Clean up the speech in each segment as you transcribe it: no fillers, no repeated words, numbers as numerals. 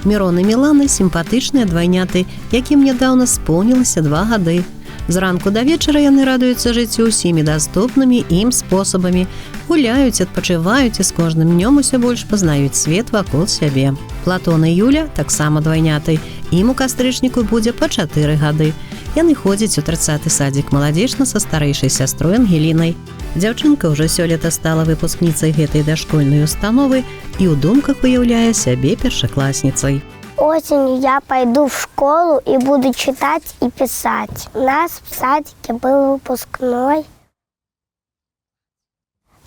Мірон і Мілана – сімпатичныя двайняты, якім нядаўна споўнілася 2 гады. Зранку да вечара яны радуюцца жыццю ўсімі даступнымі ім спосабамі, гуляюць, адпачываюць і з кожным днём усё больш пазнаюць свет вакол сябе. Платон і Юля таксама двайняты, ім у кастрычніку будзе па 4 гады. Яны ходзяць у 30-й садзік маладзечна са старэйшай сястрой Ангелінай. Дзяўчынка ўжо сёлета стала выпускніцай гэтай дашкольнай установы і ў думках уяўляе сябе першакласніцай. Осенью я пойду в школу и буду читать и писать. У нас в садике был выпускной.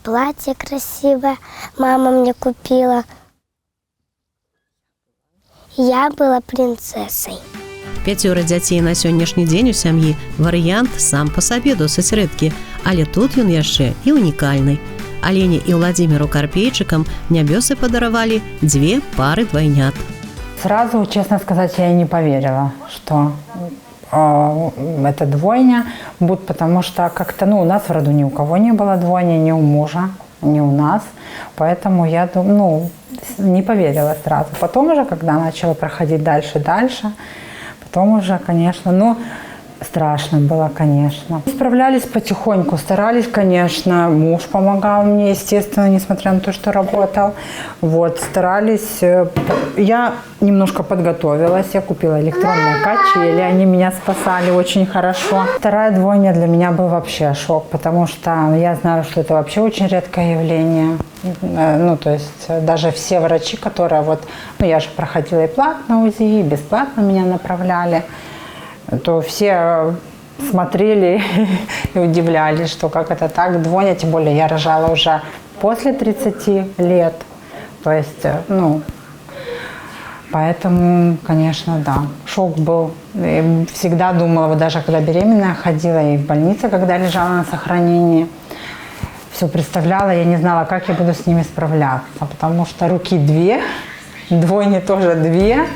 Платье красивое мама мне купила. Я была принцессой. 5 дзяцей на сённяшні дзень у сям'і варыянт сам па сабе досыць рэдкі, але тут ён яшчэ і унікальны. Алене і Владзіміру Карпейчыкам нябёсы падаравалі 2 пары двайнят. Сразу, честно сказать, я и не поверила, что это двойня будет, потому что как-то, у нас в роду ни у кого не было двойни, ни у мужа, ни у нас, поэтому я не поверила сразу. Потом уже, когда начала проходить дальше, потом уже, конечно, страшно было, конечно. Справлялись потихоньку, старались, конечно. Муж помогал мне, естественно, несмотря на то, что работал. Старались. Я немножко подготовилась, я купила электронные качели, они меня спасали очень хорошо. Вторая двойня для меня был вообще шок, потому что я знаю, что это вообще очень редкое явление. То есть даже все врачи, которые я же проходила и платно УЗИ, и бесплатно меня направляли, то все смотрели и удивлялись, что как это так, двойня, тем более я рожала уже после 30 лет, то есть, поэтому, конечно, да, шок был. И всегда думала, даже когда беременная ходила и в больнице, когда лежала на сохранении, все представляла, я не знала, как я буду с ними справляться, потому что руки 2, двойни тоже 2.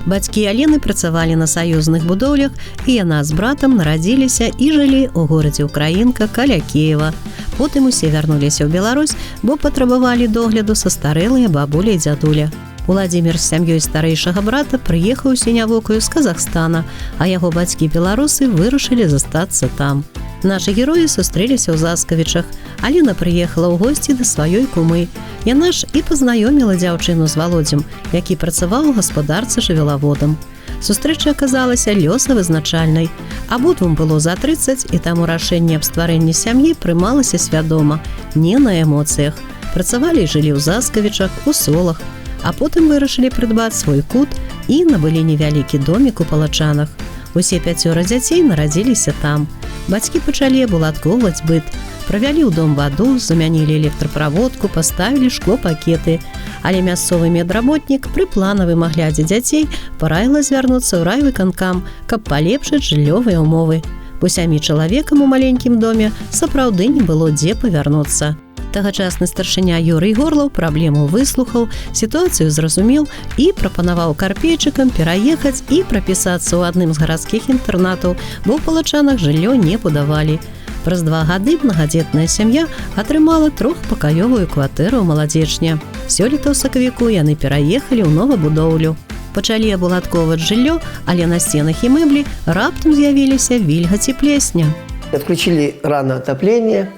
Бацькі Алены працавалі на саюзных будоўлях, і яна з братам нарадзіліся і жылі ў горадзе Украінка каля Кіева. Потым усе вярнуліся ў Беларусь, бо патрабавалі догляду састарэлыя бабуля і дзядуля. Владзімір з сям'ёй старэйшага брата прыехаў сінявокаю з Казахстана, а яго бацькі-беларусы вырашылі застацца там. Нашы героі сустрэліся ў Заскавічах. Алена прыехала ў госці да сваёй кумы. Яна ж і пазнаёміла дзяўчыну з Валодзем, які працаваў у гаспадарцы жывёлаводам. Сустрэча аказалася лёсавызначальнай. Абодвум было за 30, і таму рашэнне аб стварэнні сям'і прымалася свядома, не на эмоцыях. Працавалі і жылі ў Заскавічах, у Солах, а потым вырашылі прыдбаць свой кут і набылі невялікі домік у Палачанах. Усе 5 дзяцей нарадзіліся там. Бацькі пачалі абуладкоўваць быт. Правялі ў дом ваду, замянілі электраправодку, паставілі шклопакеты. Але мясцовы медработнік пры планавым аглядзе дзяцей параіла звярнуцца ў райвыканкам, каб палепшыць жыллёвыя ўмовы. Бо 7 чалавекам у маленькім доме сапраўды не было дзе павярнуцца. Тагачасны старшыня Юрый Горлаў праблему выслухаў, сітуацыю зразумеў і прапанаваў Карпейчыкам пераехаць і прапісацца ў адным з гарадскіх інтэрнатаў, бо ў Палачанах жыллё не будавалі. Праз 2 гады мнагадзетная сям'я атрымала 3-пакаёвую кватэру ў Маладзечне. Сёлета ў сакавіку яны пераехалі ў новабудоўлю. Пачалі абуладкоўваць жыллё, але на сценах і мэблі раптам з'явіліся вільгаць і плесня. Отключили рано отопление.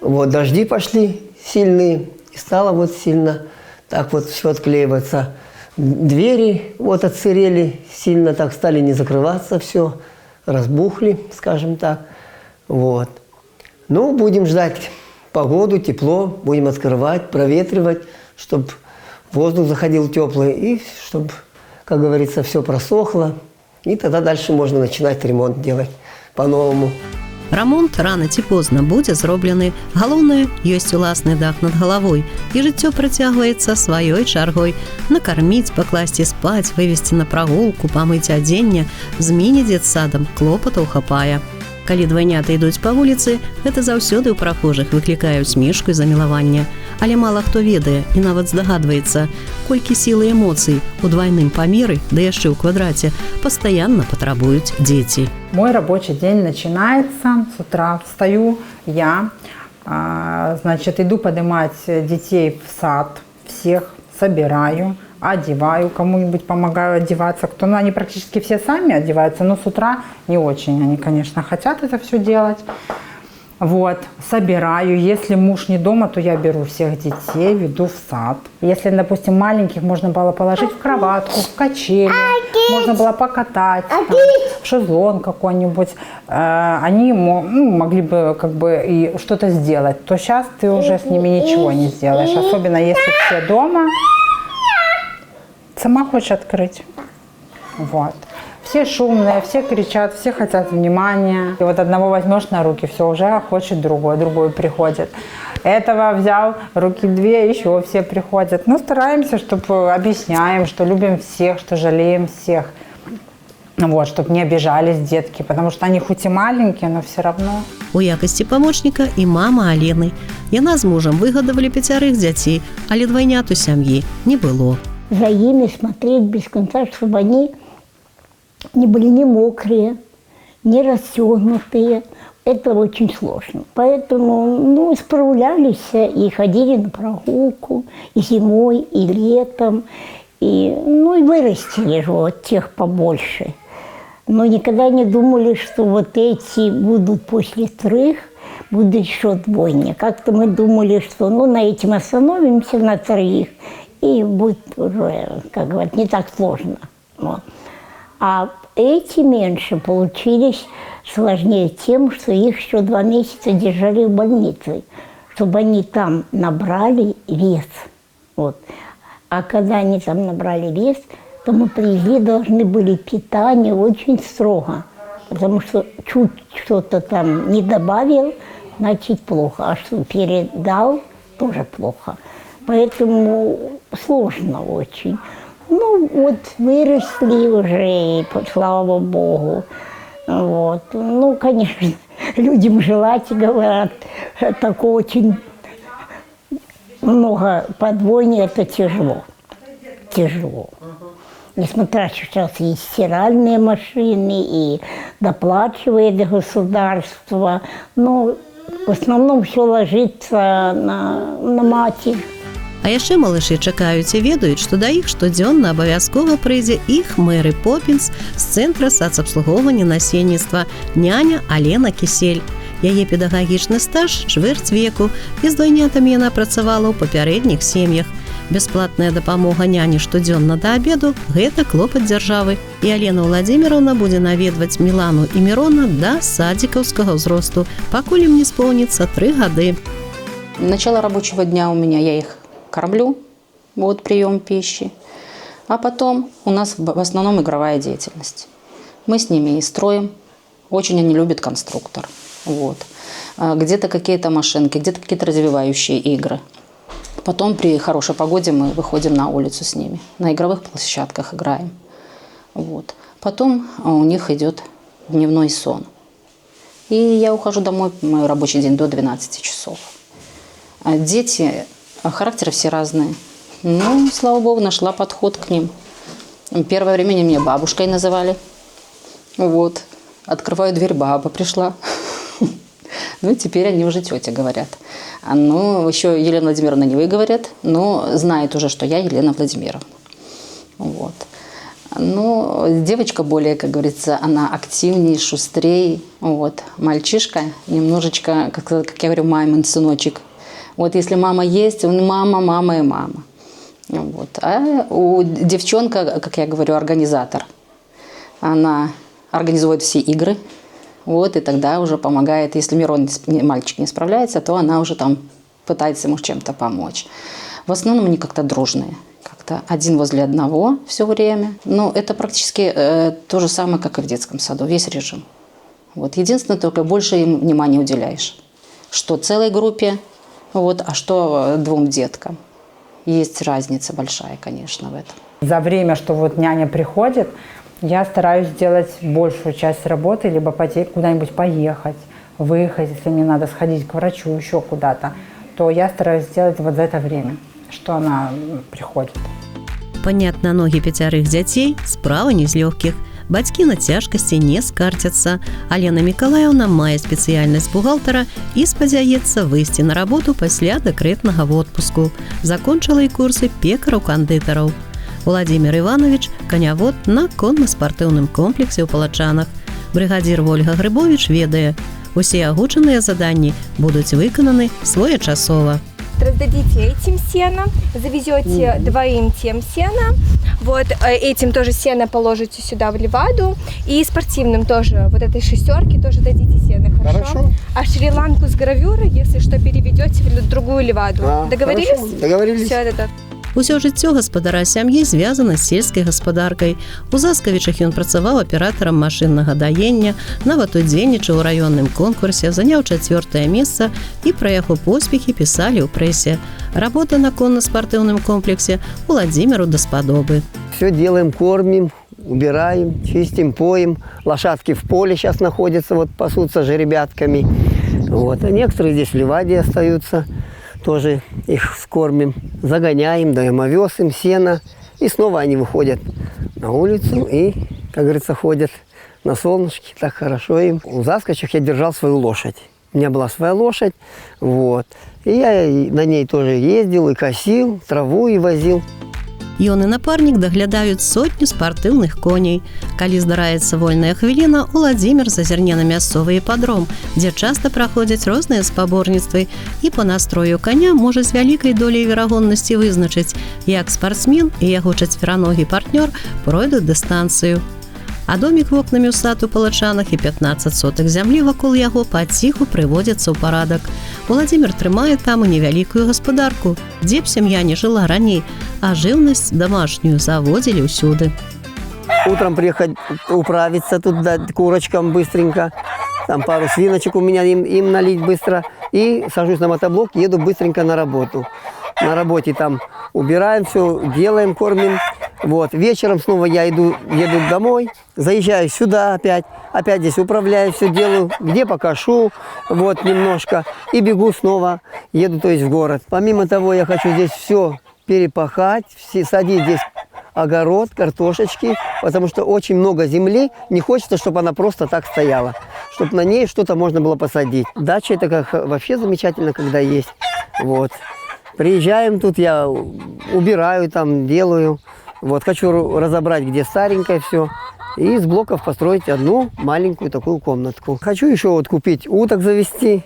Дожди пошли сильные, и стало сильно так все отклеиваться. Двери отсырели, сильно так стали не закрываться, все, разбухли, скажем так. Будем ждать погоду, тепло, будем открывать, проветривать, чтобы воздух заходил теплый, и чтобы, как говорится, все просохло. И тогда дальше можно начинать ремонт делать по-новому. Рамонт рана ці позна будзе зроблены. Галоўнае, ёсць уласны дах над галавой, і жыццё працягваецца сваёй чаргой. Накарміць, пакласці спаць, вывесці на прагулку, памыць адзенне, змене дзетсадам клопатаў хапае. Калі двайняты ідуць па вуліцы, гэта заўсёды ў прахожых выклікае усмешку і замілаванне. Але мала хто ведае і нават здагадваецца, колькі сілы эмоцый у двайным памеры, да яшчэ ў квадраце, пастаянна патрабуюць дзеці. Мой рабочий день начинается с утра. Встаю я, иду поднимать детей в сад, всех собираю, одеваю, кому-нибудь помогаю одеваться. Кто, ну, они практически все сами одеваются, но с утра не очень. Они, конечно, хотят это все делать. Вот, собираю. Если муж не дома, то я беру всех детей, веду в сад. Если, допустим, маленьких можно было положить в кроватку, в качели, можно было покатать, там, в шезлонг какой-нибудь, они могли бы как бы и что-то сделать, то сейчас ты уже с ними ничего не сделаешь. Особенно если все дома. Сама хочешь открыть? Вот. Все шумные, все кричат, все хотят внимания. И вот одного возьмешь на руки, все, уже хочет другой приходит. Этого взял, руки две, еще все приходят. Ну, стараемся, чтобы объясняем, что любим всех, что жалеем всех. Вот, чтобы не обижались детки, потому что они хоть и маленькие, но все равно. У якасці памочніка і мама Алены. Яна з мужем выгадавалі 5 дзяцей, але двайнят у сям'і не было. За ими смотреть без конца, чтобы они не были ни мокрые, ни расстегнутые. Это очень сложно. Поэтому справлялись и ходили на прогулку и зимой, и летом. И вырастили же вот тех побольше. Но никогда не думали, что вот эти будут после 3, будет еще двойня. Как-то мы думали, что на этим остановимся, на 3, и будет уже, как говорят, не так сложно. Вот. А эти меньше получились сложнее тем, что их еще 2 месяца держали в больнице, чтобы они там набрали вес. Вот. А когда они там набрали вес, то мы привезли, должны были питание очень строго. Потому что чуть что-то там не добавил, значит плохо. А что передал, тоже плохо. Поэтому сложно очень. Вот выросли уже, и, слава Богу. Вот. Конечно, людям желать, говорят, так очень много подвойни, это тяжело. Тяжело. Несмотря что сейчас есть стиральные машины, и доплачивает государство, но в основном все ложится на матерь. А яшчэ малышы чакаюць і ведаюць, што да іх штодзённа абавязкова прыйдзе іх Мэри Поппінс з цэнтра сацабслугоўвання насельніцтва няня Алена Кісель. Яе педагагічны стаж чвэрць веку, і з двайнятамі яна працавала ў папярэдніх сем'ях. Бясплатная дапамога няні штодзённа да абеду – гэта клопат дзяржавы. І Алена Владимировна будзе наведваць Мілану і Мірона да садзікаўскага ўзросту, пакуль ім не споўніцца 3 гады. Начало рабочего дня у меня я их кормлю, вот прием пищи, а потом у нас в основном игровая деятельность. Мы с ними и строим, очень они любят конструктор, вот. Где-то какие-то машинки, где-то какие-то развивающие игры. Потом при хорошей погоде мы выходим на улицу с ними, на игровых площадках играем. Вот. Потом у них идет дневной сон. И я ухожу домой, мой рабочий день до 12 часов. Дети, характеры все разные. Слава Богу, нашла подход к ним. Первое время они меня бабушкой называли. Вот. Открываю дверь, баба пришла. Теперь они уже тетя говорят. Еще Елена Владимировна не вы говорят, но знает уже, что я Елена Владимировна. Вот. Девочка более, как говорится, она активнее, шустрее. Вот. Мальчишка немножечко, как я говорю, мамин сыночек. Вот если мама есть, он мама, мама и мама. Вот. А у девчонка, как я говорю, организатор. Она организует все игры. Вот, и тогда уже помогает. Если Мирон, мальчик, не справляется, то она уже там пытается ему чем-то помочь. В основном они как-то дружные. Как-то один возле одного все время. Это практически то же самое, как и в детском саду. Весь режим. Вот. Единственное, только больше им внимания уделяешь. Что целой группе, а что 2 деткам. Есть разница большая, конечно, в этом. За время, что няня приходит, я стараюсь сделать большую часть работы, либо куда-нибудь поехать, выехать, если мне надо сходить к врачу, еще куда-то, то я стараюсь сделать вот за это время, что она приходит. Падняць на ногі 5 дзяцей – справа не з лёгкіх. Бацькі на цяжкасці не скарцяцца. Алена Мікалаеўна мае спецыяльнасць бухгалтара і спадзяецца выйсці на работу пасля дэкрэтнага водпуску. Закончыла і курсы пекараў-кандытараў. Владимир Іванович – канявод на конна-спартыўным комплексе ў Палачанах. Брыгадзір Вольга Грыбович ведае, усе агучаныя заданні будуць выкананы своечасова. Раздадите этим сено, завезете двоим тем сено, вот этим тоже сено положите сюда в леваду, и спортивным тоже, вот этой шестерке тоже дадите сено, хорошо? А Шри-Ланку с гравюрой, если что, переведете в другую леваду. Договорились? Хорошо. Договорились. Все это. Усё жыццё гаспадара сям'і звязана з сельскай гаспадаркай. У Заскавічах ён працаваў аператарам машыннага даення, нават удзельнічаў у раённым конкурсе, заняў 4-е месца, і пра яго поспехі пісалі ў прэсе. Работа на конна-спартыўным комплексе Владимиру даспадобы. Все делаем, кормим, убираем, чистим, поем. Лошадки в поле сейчас находятся, вот пасутся жеребятками. Вот. А некоторые здесь в леваде остаются. Тоже их скормим, загоняем, даем овес им, сено. И снова они выходят на улицу и, как говорится, ходят на солнышке. Так хорошо им. У Заскочах я держал свою лошадь. У меня была своя лошадь. Вот. И я на ней тоже ездил и косил, траву и возил. Ён і напарнік даглядаюць сотню спартыўных коней. Калі здараецца вольная хвіліна, Владимир зазірне на мясцовы іпадром, дзе часта праходзяць розныя спаборніцтвы, і па настрою коня можа з вялікай доляй верагоднасці вызначыць, як спартсмен і яго чацвераногі партнёр пройдуць дыстанцыю. А домік вокнамі ў сад у Палачанах і 15 сотак зямлі вакол яго паціху прыводзяцца ў парадак. Владимир трымае там і невялікую гаспадарку, дзе б сям'я не жыла раней, а жыўнасць домашнюю заводзілі ўсюды. Утром приехать управиться тут, дать курочкам быстренько, там пару свиночек у меня им налить быстро, и сажусь на мотоблок, еду быстренько на работу. На работе там убираем все, делаем, кормим. Вот. Вечером снова я еду домой, заезжаю сюда опять здесь управляю, все делаю, где покошу, вот немножко, и бегу снова, еду то есть в город. Помимо того, я хочу здесь все перепахать, садить здесь огород, картошечки, потому что очень много земли, не хочется, чтобы она просто так стояла, чтобы на ней что-то можно было посадить. Дача это как вообще замечательно, когда есть. Вот. Приезжаем тут, я убираю там, делаю. Вот, хочу разобрать, где старенькое все, и из блоков построить одну маленькую такую комнатку. Хочу еще вот купить уток завести,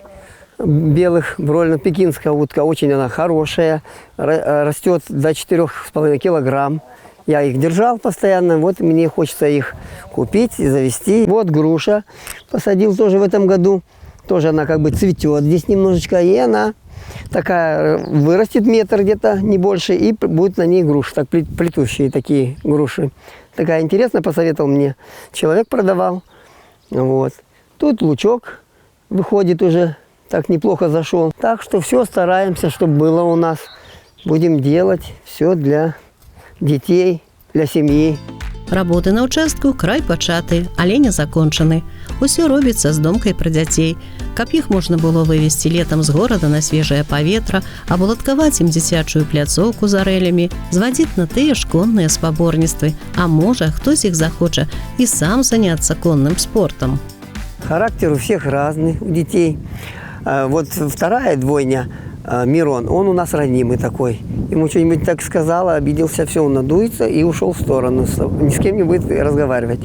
белых, бройлерных, пекинская утка, очень она хорошая, растет до 4,5 килограмм. Я их держал постоянно, вот мне хочется их купить и завести. Вот груша посадил тоже в этом году, тоже она как бы цветет здесь немножечко, и она такая вырастет метр где-то, не больше, и будет на ней груши, так плетущие такие груши. Такая интересная, посоветовал мне. Человек продавал. Вот. Тут лучок выходит уже, так неплохо зашел. Так что все стараемся, чтобы было у нас. Будем делать все для детей, для семьи. Работы на участку край пачаты, але не закончаны. Усё робіцца з думкай пра дзяцей, каб іх можна было вывезці летам з горада на свежае паветра, абуладкаваць ім дзіцячую пляцоўку з арэлямі, звадзіць на тыя ж конныя спаборніцтвы, а можа, хто з іх захоча і сам заняцца конным спортом. Характер у всех разный, у детей. Вот вторая двойня, Мирон, он у нас ранимый такой. Ему что-нибудь так сказала, обиделся, все, он надуется и ушел в сторону. Ни с кем не будет разговаривать.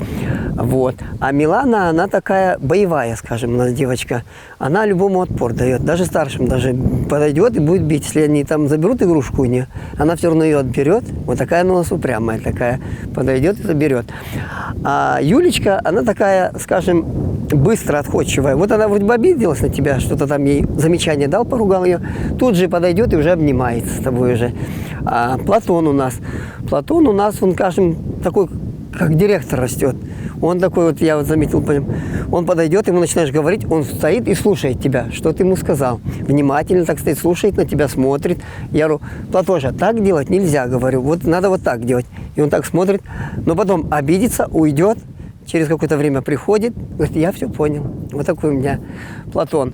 Вот. А Милана, она такая боевая, скажем, у нас девочка. Она любому отпор дает, даже старшим даже подойдет и будет бить. Если они там заберут игрушку у нее, она все равно ее отберет. Вот такая она у нас упрямая такая. Подойдет и заберет. А Юлечка, она такая, скажем, быстро отходчивая. Вот она вроде бы обиделась на тебя, что-то там ей замечание дал, поругал ее. Тут же подойдет и уже обнимается с тобой уже. А Платон у нас, он, скажем, такой, как директор растет. Он такой вот, я вот заметил по нему, он подойдет, ему начинаешь говорить, он стоит и слушает тебя, что ты ему сказал. Внимательно так стоит, слушает, на тебя смотрит. Я говорю, Платоша, так делать нельзя, говорю, вот надо вот так делать. И он так смотрит, но потом обидится, уйдет, через какое-то время приходит, говорит, я все понял. Вот такой у меня Платон.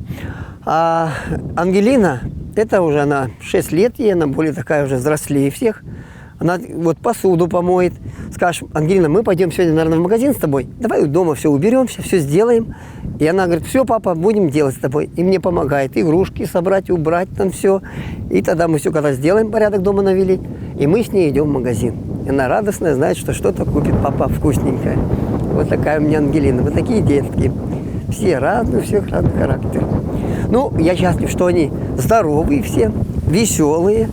А Ангелина, это уже она 6 лет ей, она более такая уже взрослее всех. Она вот посуду помоет. Скажешь, Ангелина, мы пойдем сегодня, наверное, в магазин с тобой. Давай дома все уберем, все сделаем. И она говорит, все, папа, будем делать с тобой. И мне помогает игрушки собрать, убрать там все. И тогда мы все, когда сделаем, порядок дома навели, и мы с ней идем в магазин. И она радостная, знает, что что-то купит папа вкусненькое. Вот такая у меня Ангелина. Вот такие детки. Все разные, у всех разный характер. Ну, я счастлив, что они здоровые все, веселые.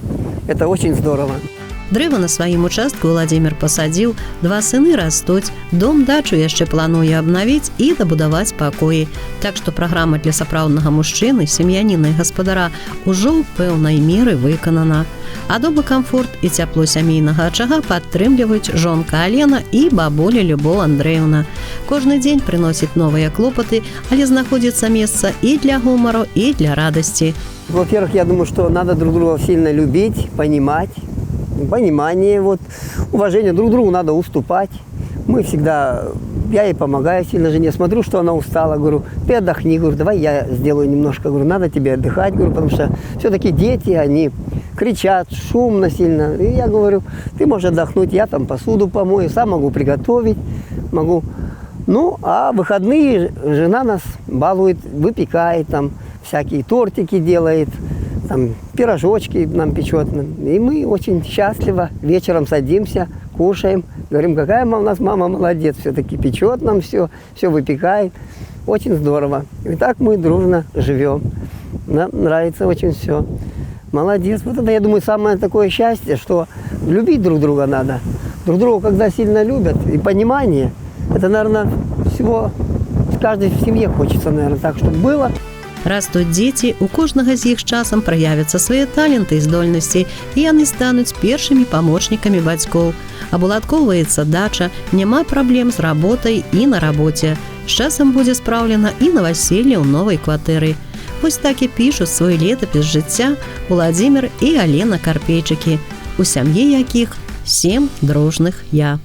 Это очень здорово. Дрэва на сваім участку Владзімір пасадзіў, 2 сыны растуць, дом-дачу яшчэ плануе абнавіць і дабудаваць пакоі. Так што праграма для сапраўднага мужчыны, сем'яніна і гаспадара ўжо ў пэўнай меры выканана. Адобы камфорт і цяпло сямейнага ачага падтрымліваюць жонка Алена і бабуля Любоў Андрэевна. Кожны дзень прыносіць новыя клопаты, але знаходзіцца месца і для гумару, і для радасці. Во-первых, я думаю, что надо друг друга сильно любить, понимать. Понимание, вот, уважение, друг другу надо уступать. Мы всегда, я ей помогаю сильно жене, смотрю, что она устала, говорю, ты отдохни, говорю, давай я сделаю немножко, говорю, надо тебе отдыхать, говорю, потому что все-таки дети, они кричат, шумно сильно. И я говорю, ты можешь отдохнуть, я там посуду помою, сам могу приготовить, могу. Ну, а выходные жена нас балует, выпекает, там всякие тортики делает, там пирожочки нам печет. И мы очень счастливо вечером садимся, кушаем. Говорим, какая у нас мама молодец, все-таки печет нам все выпекает. Очень здорово. И так мы дружно живем. Нам нравится очень все. Молодец. Вот это, я думаю, самое такое счастье, что любить друг друга надо. Друг друга, когда сильно любят, и понимание, это, наверное, всего в каждой семье хочется, наверное, так, чтобы было. Растуць дзеці, у кожнага з іх часам праявяцца свае таленты і здольнасці, і яны стануць першымі памочнікамі бацькоў. Абуладкоўваецца дача, няма праблем з работай і на рабоце. З часам будзе спраўлена і наваселле ў новай кватэры. Вось так і пішуць свой летапіс жыцця Владзімір і Алена Карпейчыкі, у сям'і якіх 7 дружных «я».